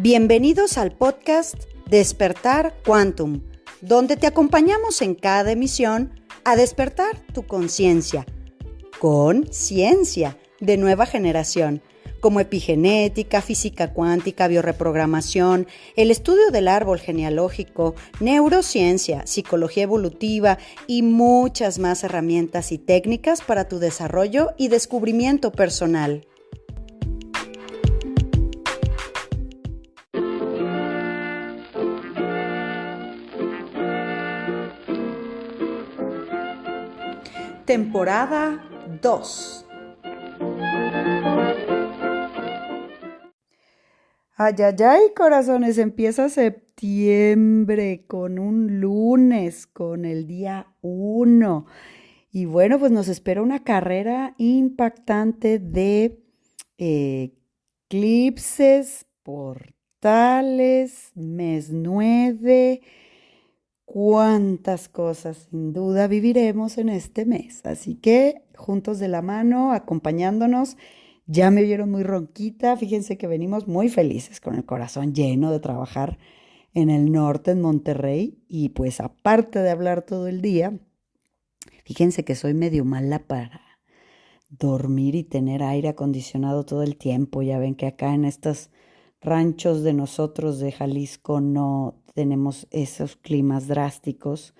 Bienvenidos al podcast Despertar Quantum, donde te acompañamos en cada emisión a despertar tu conciencia con ciencia de nueva generación, como epigenética, física cuántica, biorreprogramación, el estudio del árbol genealógico, neurociencia, psicología evolutiva y muchas más herramientas y técnicas para tu desarrollo y descubrimiento personal. Temporada 2. Ay, corazones, empieza septiembre con un lunes, con el día 1. Y bueno, pues nos espera una carrera impactante de eclipses, portales, mes 9. Cuántas cosas sin duda viviremos en este mes. Así que juntos de la mano, acompañándonos. Ya me oyeron muy ronquita. Fíjense que venimos muy felices, con el corazón lleno de trabajar en el norte, en Monterrey. Y pues aparte de hablar todo el día, fíjense que soy medio mala para dormir y tener aire acondicionado todo el tiempo. Ya ven que acá en estos ranchos de nosotros de Jalisco no tenemos esos climas drásticos.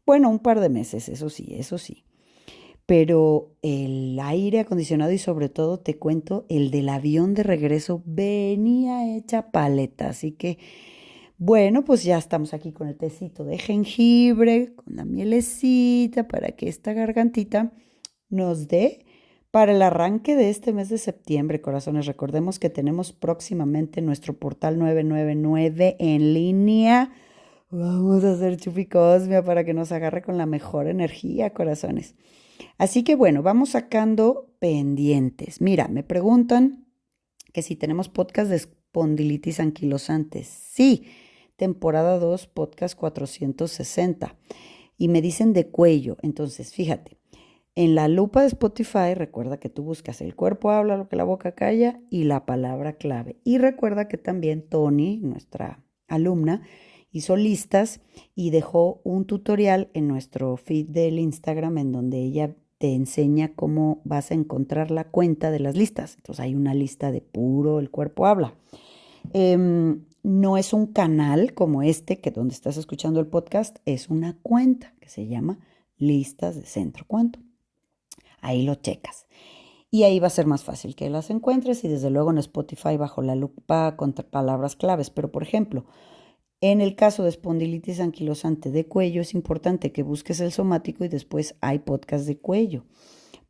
Bueno, un par de meses, eso sí. Pero el aire acondicionado y sobre todo te cuento, el del avión de regreso venía hecha paleta. Así que, bueno, pues ya estamos aquí con el tecito de jengibre, con la mielecita para que esta gargantita nos dé para el arranque de este mes de septiembre, corazones. Recordemos que tenemos próximamente nuestro portal 999 en línea. Vamos a hacer chupicosmia para que nos agarre con la mejor energía, corazones. Así que bueno, vamos sacando pendientes. Mira, me preguntan que si tenemos podcast de espondilitis anquilosante. Sí, temporada 2, podcast 460. Y me dicen de cuello. Entonces, fíjate. En la lupa de Spotify, recuerda que tú buscas el cuerpo habla lo que la boca calla y la palabra clave. Y recuerda que también Tony, nuestra alumna, hizo listas y dejó un tutorial en nuestro feed del Instagram en donde ella te enseña cómo vas a encontrar la cuenta de las listas. Entonces hay una lista de puro el cuerpo habla. No es un canal como este, que donde estás escuchando el podcast, es una cuenta que se llama Listas de Centro Quantum. Ahí lo checas. Y ahí va a ser más fácil que las encuentres y desde luego en Spotify bajo la lupa con palabras claves. Pero por ejemplo, en el caso de espondilitis anquilosante de cuello es importante que busques el somático y después hay podcast de cuello.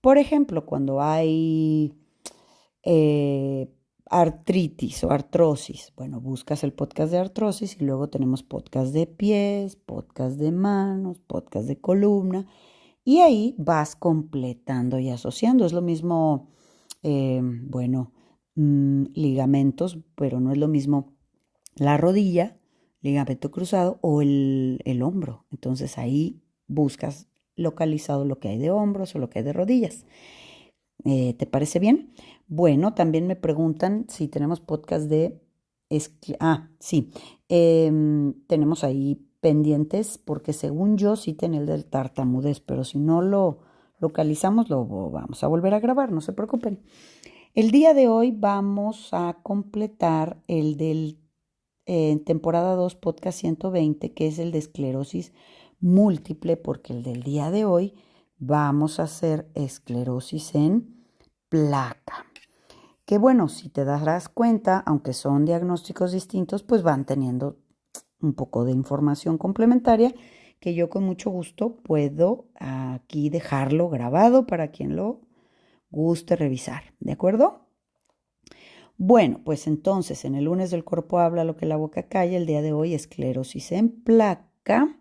Por ejemplo, cuando hay artritis o artrosis, bueno, buscas el podcast de artrosis y luego tenemos podcast de pies, podcast de manos, podcast de columna. Y ahí vas completando y asociando. Es lo mismo, ligamentos, pero no es lo mismo la rodilla, ligamento cruzado o el hombro. Entonces ahí buscas localizado lo que hay de hombros o lo que hay de rodillas. ¿Te parece bien? Bueno, también me preguntan si tenemos podcast de... sí. Tenemos ahí pendientes porque según yo sí tenía el del tartamudez, pero si no lo localizamos lo vamos a volver a grabar, no se preocupen. El día de hoy vamos a completar el del temporada 2 podcast 120, que es el de esclerosis múltiple, porque el del día de hoy vamos a hacer esclerosis en placa. Que bueno, si te darás cuenta, aunque son diagnósticos distintos, pues van teniendo un poco de información complementaria que yo con mucho gusto puedo aquí dejarlo grabado para quien lo guste revisar, ¿de acuerdo? Bueno, pues entonces en el lunes del cuerpo habla lo que la boca calla, el día de hoy esclerosis en placa.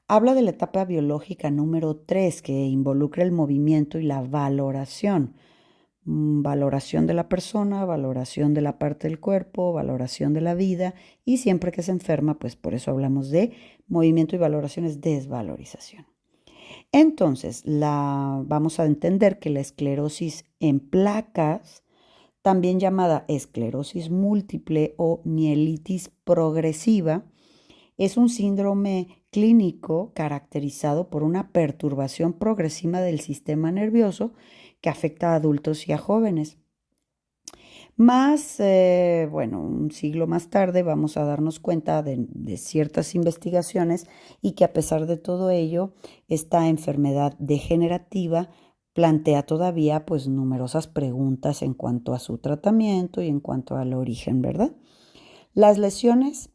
Habla de la etapa biológica número 3 que involucra el movimiento y la valoración. Valoración de la persona, valoración de la parte del cuerpo, valoración de la vida y siempre que se enferma, pues por eso hablamos de movimiento y valoración es desvalorización. Entonces, vamos a entender que la esclerosis en placas también llamada esclerosis múltiple o mielitis progresiva, es un síndrome clínico caracterizado por una perturbación progresiva del sistema nervioso que afecta a adultos y a jóvenes. Bueno, un siglo más tarde vamos a darnos cuenta de ciertas investigaciones y que a pesar de todo ello, esta enfermedad degenerativa plantea todavía pues numerosas preguntas en cuanto a su tratamiento y en cuanto al origen, ¿verdad? Las lesiones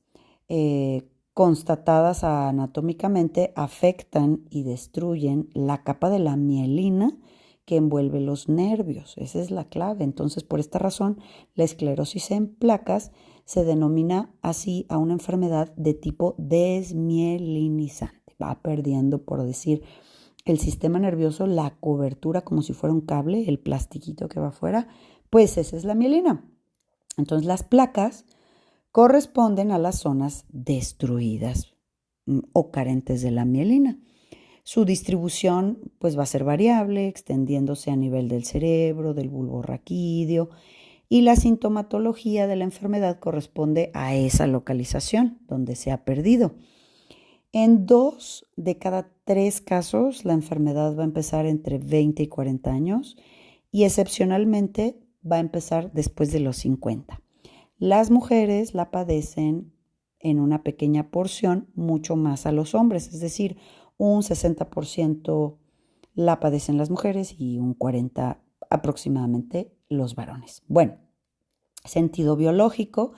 constatadas anatómicamente afectan y destruyen la capa de la mielina que envuelve los nervios. Esa es la clave. Entonces, por esta razón, la esclerosis en placas se denomina así a una enfermedad de tipo desmielinizante. Va perdiendo, por decir, el sistema nervioso, la cobertura como si fuera un cable, el plastiquito que va afuera, pues esa es la mielina. Entonces, las placas corresponden a las zonas destruidas o carentes de la mielina. Su distribución pues va a ser variable, extendiéndose a nivel del cerebro, del bulbo raquídeo, y la sintomatología de la enfermedad corresponde a esa localización donde se ha perdido. En 2 de cada 3 casos, la enfermedad va a empezar entre 20 y 40 años y excepcionalmente va a empezar después de los 50. Las mujeres la padecen en una pequeña porción mucho más a los hombres, es decir, un 60% la padecen las mujeres y un 40% aproximadamente los varones. Bueno, sentido biológico,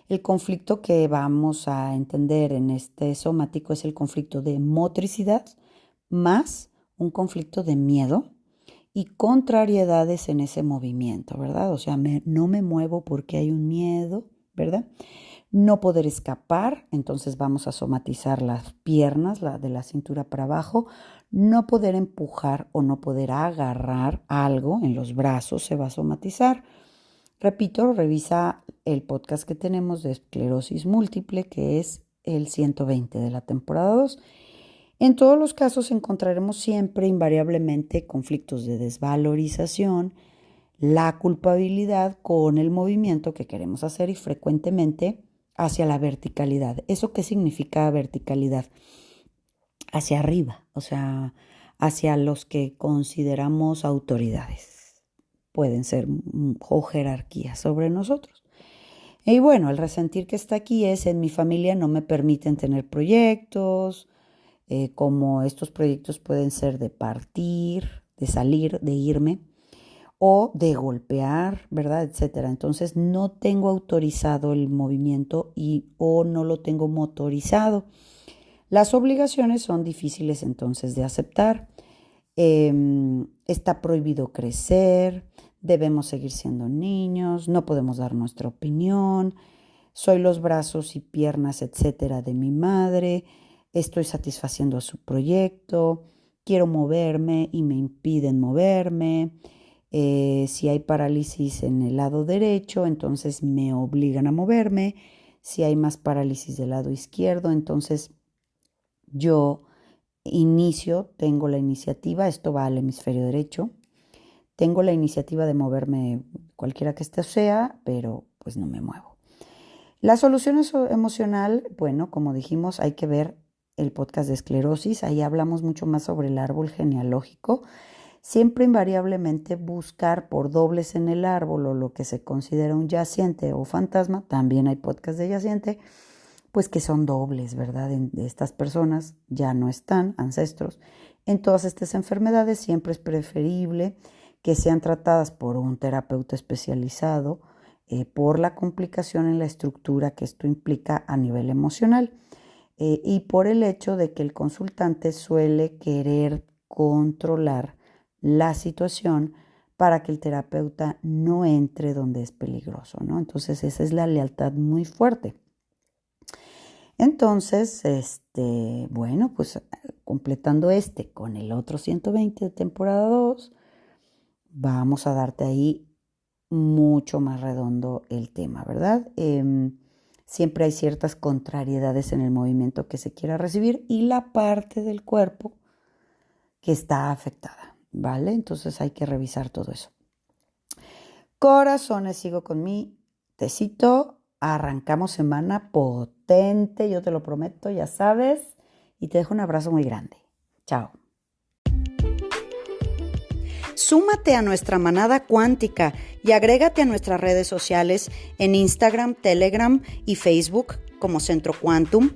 el conflicto que vamos a entender en este somático es el conflicto de motricidad más un conflicto de miedo y contrariedades en ese movimiento, ¿verdad? O sea, no me muevo porque hay un miedo, ¿verdad? No poder escapar, entonces vamos a somatizar las piernas, de la cintura para abajo. No poder empujar o no poder agarrar algo en los brazos se va a somatizar. Repito, revisa el podcast que tenemos de esclerosis múltiple, que es el 120 de la temporada 2. En todos los casos encontraremos siempre invariablemente conflictos de desvalorización, la culpabilidad con el movimiento que queremos hacer y frecuentemente hacia la verticalidad. ¿Eso qué significa verticalidad? Hacia arriba, o sea, hacia los que consideramos autoridades. Pueden ser o jerarquías sobre nosotros. Y bueno, el resentir que está aquí es: en mi familia no me permiten tener proyectos, como estos proyectos pueden ser de partir, de salir, de irme o de golpear, ¿verdad? Etcétera. Entonces no tengo autorizado el movimiento o no lo tengo motorizado. Las obligaciones son difíciles entonces de aceptar. Está prohibido crecer, debemos seguir siendo niños, no podemos dar nuestra opinión, soy los brazos y piernas, etcétera, de mi madre, estoy satisfaciendo su proyecto, quiero moverme y me impiden moverme. Si hay parálisis en el lado derecho, entonces me obligan a moverme. Si hay más parálisis del lado izquierdo, entonces yo tengo la iniciativa, esto va al hemisferio derecho, tengo la iniciativa de moverme cualquiera que este sea, pero pues no me muevo. La solución emocional, bueno, como dijimos, hay que ver el podcast de esclerosis, ahí hablamos mucho más sobre el árbol genealógico. Siempre invariablemente buscar por dobles en el árbol o lo que se considera un yaciente o fantasma, también hay podcast de yaciente, pues que son dobles, ¿verdad? De estas personas ya no están, ancestros. En todas estas enfermedades siempre es preferible que sean tratadas por un terapeuta especializado por la complicación en la estructura que esto implica a nivel emocional y por el hecho de que el consultante suele querer controlar la situación para que el terapeuta no entre donde es peligroso, ¿no? Entonces esa es la lealtad muy fuerte. Entonces, bueno, pues completando con el otro 120 de temporada 2, vamos a darte ahí mucho más redondo el tema, ¿verdad? Siempre hay ciertas contrariedades en el movimiento que se quiera recibir y la parte del cuerpo que está afectada, ¿vale? Entonces hay que revisar todo eso. Corazones, sigo con mi tecito. Arrancamos semana potente, yo te lo prometo, ya sabes. Y te dejo un abrazo muy grande. Chao. Súmate a nuestra manada cuántica y agrégate a nuestras redes sociales en Instagram, Telegram y Facebook como Centro Quantum.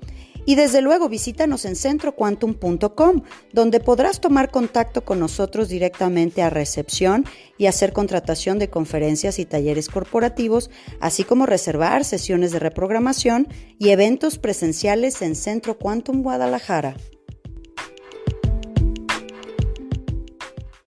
Y desde luego visítanos en centroquantum.com, donde podrás tomar contacto con nosotros directamente a recepción y hacer contratación de conferencias y talleres corporativos, así como reservar sesiones de reprogramación y eventos presenciales en Centro Quantum Guadalajara.